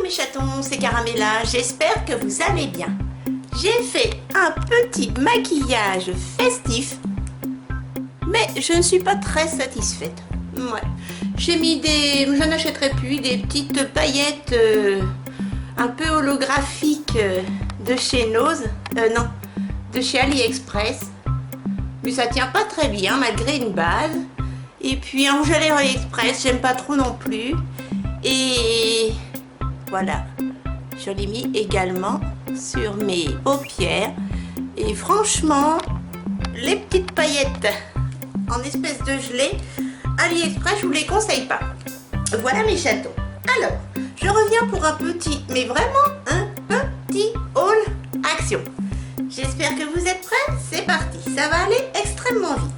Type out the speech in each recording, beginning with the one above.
mes chatons, c'est Caramella, j'espère que vous allez bien. J'ai fait un petit maquillage festif, mais je ne suis pas très satisfaite. Ouais. J'ai mis je n'en achèterai plus, des petites paillettes un peu holographiques de chez Nose, non, de chez AliExpress. Mais ça tient pas très bien malgré une base. Et puis un rouge à lèvres AliExpress, j'aime pas trop non plus. Et voilà, je l'ai mis également sur mes paupières. Et franchement, les petites paillettes en espèce de gelée, AliExpress, je vous les conseille pas. Voilà mes chatons. Alors, je reviens pour un petit, mais vraiment un petit haul action. J'espère que vous êtes prêts. C'est parti, ça va aller extrêmement vite.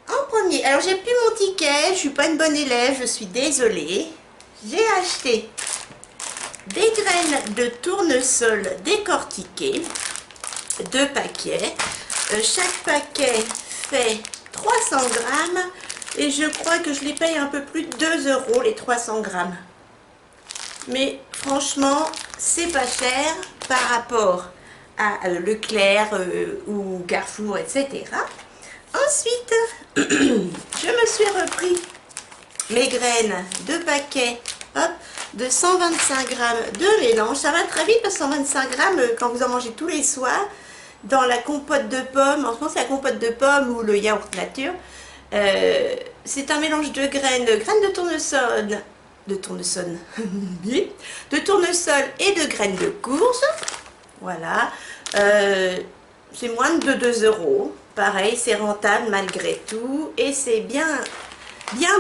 En premier, alors j'ai plus mon ticket, je suis pas une bonne élève, je suis désolée. J'ai acheté des graines de tournesol décortiquées, 2 paquets. Chaque paquet fait 300 grammes et je crois que je les paye un peu plus de 2 € les 300 grammes. Mais franchement, c'est pas cher par rapport à Leclerc ou Carrefour, etc. Ensuite, je me suis repris mes graines, 2 paquets, hop, de 125 grammes de mélange. Ça va très vite parce que 125 grammes, quand vous en mangez tous les soirs, dans la compote de pommes, en ce moment c'est la compote de pommes ou le yaourt nature, c'est un mélange de graines de tournesol, de tournesol et de graines de courge. Voilà, c'est moins de 2 €. Pareil, c'est rentable malgré tout et c'est bien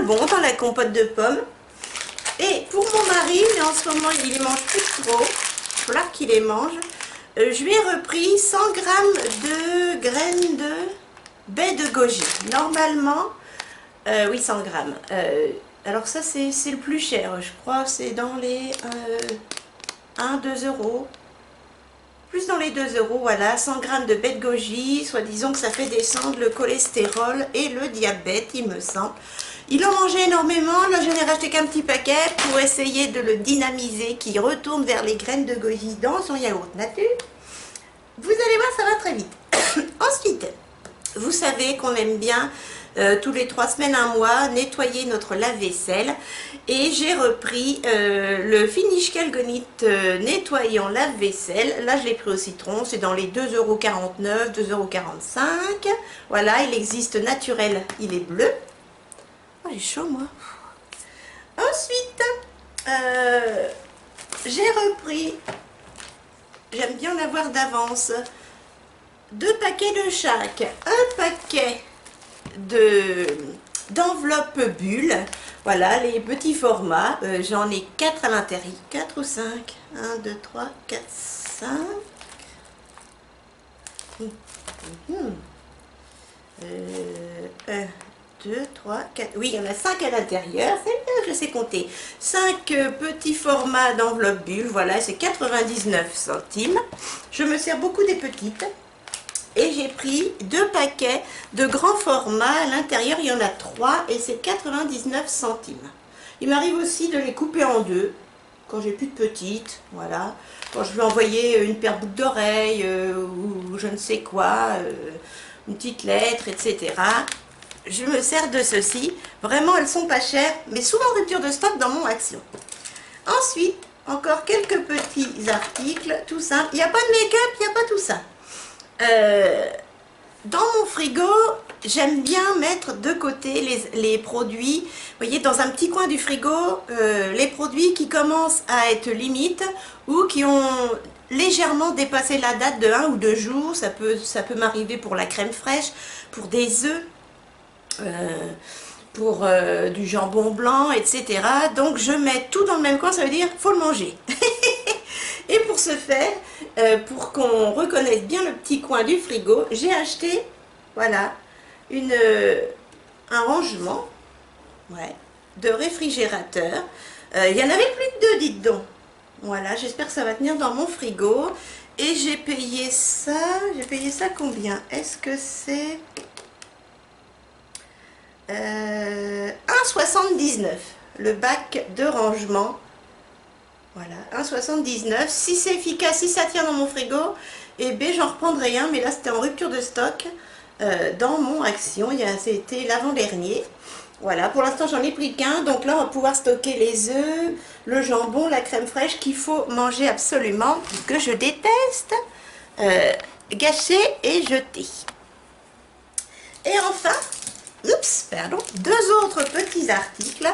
bon dans la compote de pommes. Et pour mon mari, mais en ce moment il les mange plus trop, il va falloir qu'il les mange, je lui ai repris 100 grammes de graines de baie de goji. Normalement, oui, 100 grammes. Alors ça c'est le plus cher, je crois, c'est dans les 1-2 €. Plus dans les 2 €, voilà, 100 grammes de baie de goji, soit disons que ça fait descendre le cholestérol et le diabète, il me semble. Il en mangeait énormément, là je n'ai racheté qu'un petit paquet pour essayer de le dynamiser, qu'il retourne vers les graines de goji dans son yaourt nature. Vous allez voir, ça va très vite. Ensuite, vous savez qu'on aime bien tous les 3 semaines, un mois, nettoyer notre lave-vaisselle. Et j'ai repris le Finish Calgonite nettoyant lave-vaisselle. Là, je l'ai pris au citron. C'est dans les 2,49 €, 2,45 €. Voilà, il existe naturel, il est bleu. Oh, j'ai chaud, moi. Ensuite, j'ai repris, j'aime bien en avoir d'avance, 2 paquets de chaque. Un paquet d'enveloppes bulles, voilà, les petits formats, j'en ai 4 à l'intérieur, 4 ou 5, 1, 2, 3, 4, 5, 1, 2, 3, 4, oui, il y en a 5 à l'intérieur, c'est bien, je sais compter, 5 petits formats d'enveloppes bulles, voilà, c'est 99 centimes, je me sers beaucoup des petites. Et j'ai pris 2 paquets de grands formats, à l'intérieur il y en a 3 et c'est 99 centimes. Il m'arrive aussi de les couper en 2, quand j'ai plus de petites, voilà. Quand je veux envoyer une paire de boucles d'oreilles ou je ne sais quoi, une petite lettre, etc. Je me sers de ceci, vraiment elles sont pas chères, mais souvent en rupture de stock dans mon action. Ensuite, encore quelques petits articles, tout simple. Il n'y a pas de make-up, il n'y a pas tout ça. Dans mon frigo, j'aime bien mettre de côté les produits, vous voyez, dans un petit coin du frigo, les produits qui commencent à être limite ou qui ont légèrement dépassé la date de 1 ou 2 jours, ça peut m'arriver pour la crème fraîche, pour des œufs, pour du jambon blanc, etc. Donc je mets tout dans le même coin, ça veut dire faut le manger. Et pour ce faire, pour qu'on reconnaisse bien le petit coin du frigo, j'ai acheté, voilà, un rangement, ouais, de réfrigérateur. Il y en avait plus de 2, dites donc. Voilà, j'espère que ça va tenir dans mon frigo. Et j'ai payé ça combien? Est-ce que c'est 1,79 € le bac de rangement Voilà, 1,79. Si c'est efficace, si ça tient dans mon frigo, eh bien j'en reprendrai un, mais là c'était en rupture de stock dans mon Action. C'était l'avant-dernier. Voilà, pour l'instant j'en ai pris qu'un, donc là on va pouvoir stocker les œufs, le jambon, la crème fraîche qu'il faut manger absolument, que je déteste gâcher et jeter. Et enfin, oups, pardon, deux autres petits articles.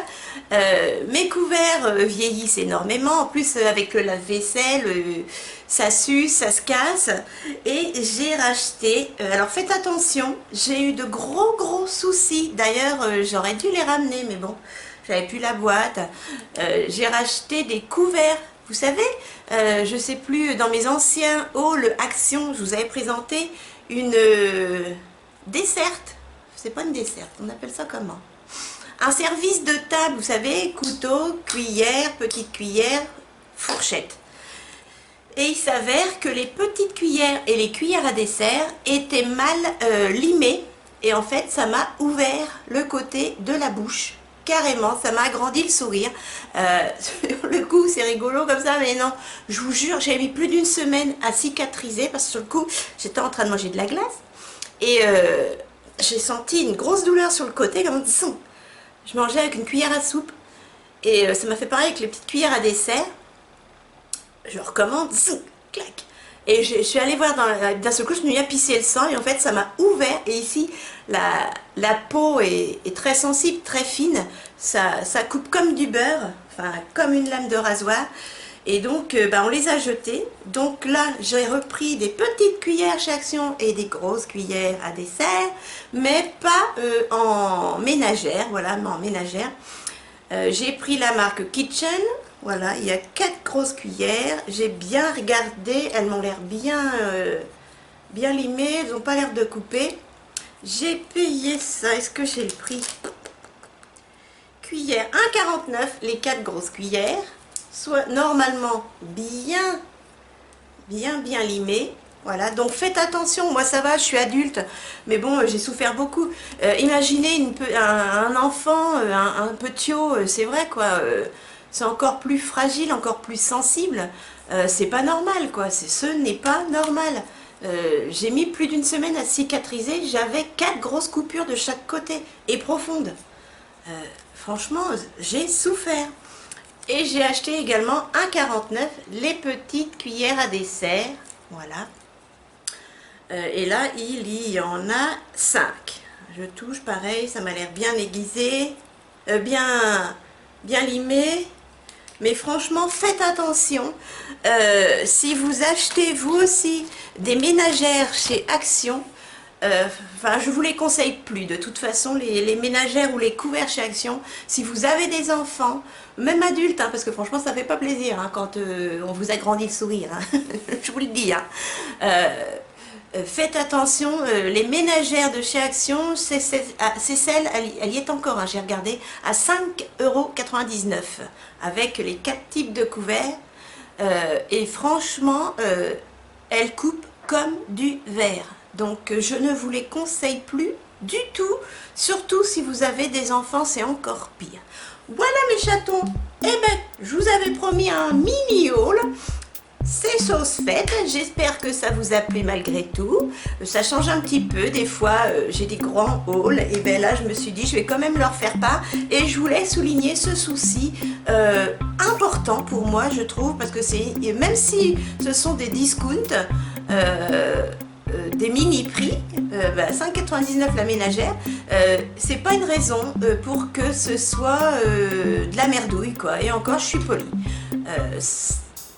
Mes couverts vieillissent énormément, en plus avec le lave-vaisselle, ça s'use, ça se casse. Et j'ai racheté, alors faites attention, j'ai eu de gros soucis. D'ailleurs, j'aurais dû les ramener, mais bon, j'avais plus la boîte. J'ai racheté des couverts. Vous savez, je sais plus, dans mes anciens halls Action, je vous avais présenté une desserte. C'est pas une desserte, on appelle ça comment? Un service de table, vous savez, couteau, cuillère, petite cuillère, fourchette. Et il s'avère que les petites cuillères et les cuillères à dessert étaient mal limées. Et en fait, ça m'a ouvert le côté de la bouche. Carrément, ça m'a agrandi le sourire. Sur le coup, c'est rigolo comme ça, mais non, je vous jure, j'ai mis plus d'une semaine à cicatriser parce que sur le coup, j'étais en train de manger de la glace. Et j'ai senti une grosse douleur sur le côté, comme ça. Je mangeais avec une cuillère à soupe. Et ça m'a fait pareil avec les petites cuillères à dessert. Je recommande, clac. Et je suis allée voir, d'un seul coup, je me suis mis à pisser le sang. Et en fait, ça m'a ouvert. Et ici, la peau est très sensible, très fine. Ça coupe comme du beurre, enfin, comme une lame de rasoir. Et donc, on les a jetés. Donc là, j'ai repris des petites cuillères chez Action et des grosses cuillères à dessert, mais pas en ménagère. Voilà, mais en ménagère. J'ai pris la marque Kitchen. Voilà, il y a 4 grosses cuillères. J'ai bien regardé, elles m'ont l'air bien limées. Elles n'ont pas l'air de couper. J'ai payé ça. Est-ce que j'ai le prix? Cuillère 1,49, les 4 grosses cuillères. Soit normalement bien limé. Voilà, donc faites attention, moi ça va, je suis adulte, mais bon, j'ai souffert beaucoup. Imaginez un enfant, un petit, c'est vrai quoi, c'est encore plus fragile, encore plus sensible, c'est pas normal quoi, ce n'est pas normal. J'ai mis plus d'une semaine à cicatriser, j'avais 4 grosses coupures de chaque côté, et profondes. Franchement, j'ai souffert. Et j'ai acheté également 1,49 les petites cuillères à dessert. Voilà. Et là, il y en a 5. Je touche, pareil, ça m'a l'air bien aiguisé, bien limé. Mais franchement, faites attention. Si vous achetez vous aussi des ménagères chez Action, enfin, je vous les conseille plus. De toute façon, les ménagères ou les couverts chez Action, si vous avez des enfants, même adultes, hein, parce que franchement, ça fait pas plaisir hein, quand on vous agrandit le sourire. Hein. Je vous le dis. Hein. Faites attention, les ménagères de chez Action, c'est celle, elle y est encore, hein, j'ai regardé, à 5,99 € avec les 4 types de couverts. Et franchement, elle coupe comme du verre. Donc je ne vous les conseille plus du tout, surtout si vous avez des enfants, c'est encore pire. Voilà mes chatons, eh ben, je vous avais promis un mini haul. C'est chose faite, j'espère que ça vous a plu malgré tout. Ça change un petit peu, des fois j'ai des grands hauls, et bien là je me suis dit je vais quand même leur faire part. Et je voulais souligner ce souci important pour moi je trouve, parce que c'est, même si ce sont des discounts, des mini prix, 5,99 la ménagère, c'est pas une raison pour que ce soit de la merdouille quoi. Et encore je suis polie.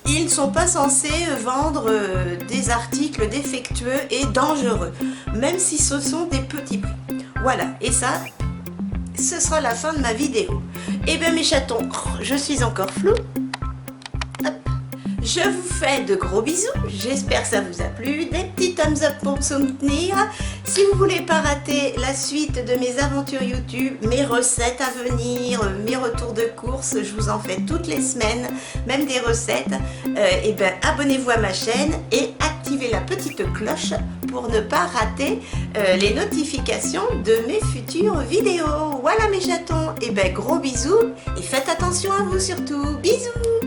Ils ne sont pas censés vendre des articles défectueux et dangereux, même si ce sont des petits prix. Voilà, et ça, ce sera la fin de ma vidéo. Et bien mes chatons, je suis encore floue. Hop. Je vous fais de gros bisous, j'espère que ça vous a plu, des petits thumbs up pour me soutenir. Si vous voulez pas rater la suite de mes aventures YouTube, mes recettes à venir, mes retours de courses, je vous en fais toutes les semaines, même des recettes, et ben abonnez-vous à ma chaîne et activez la petite cloche pour ne pas rater les notifications de mes futures vidéos. Voilà mes chatons, et ben gros bisous et faites attention à vous surtout, bisous.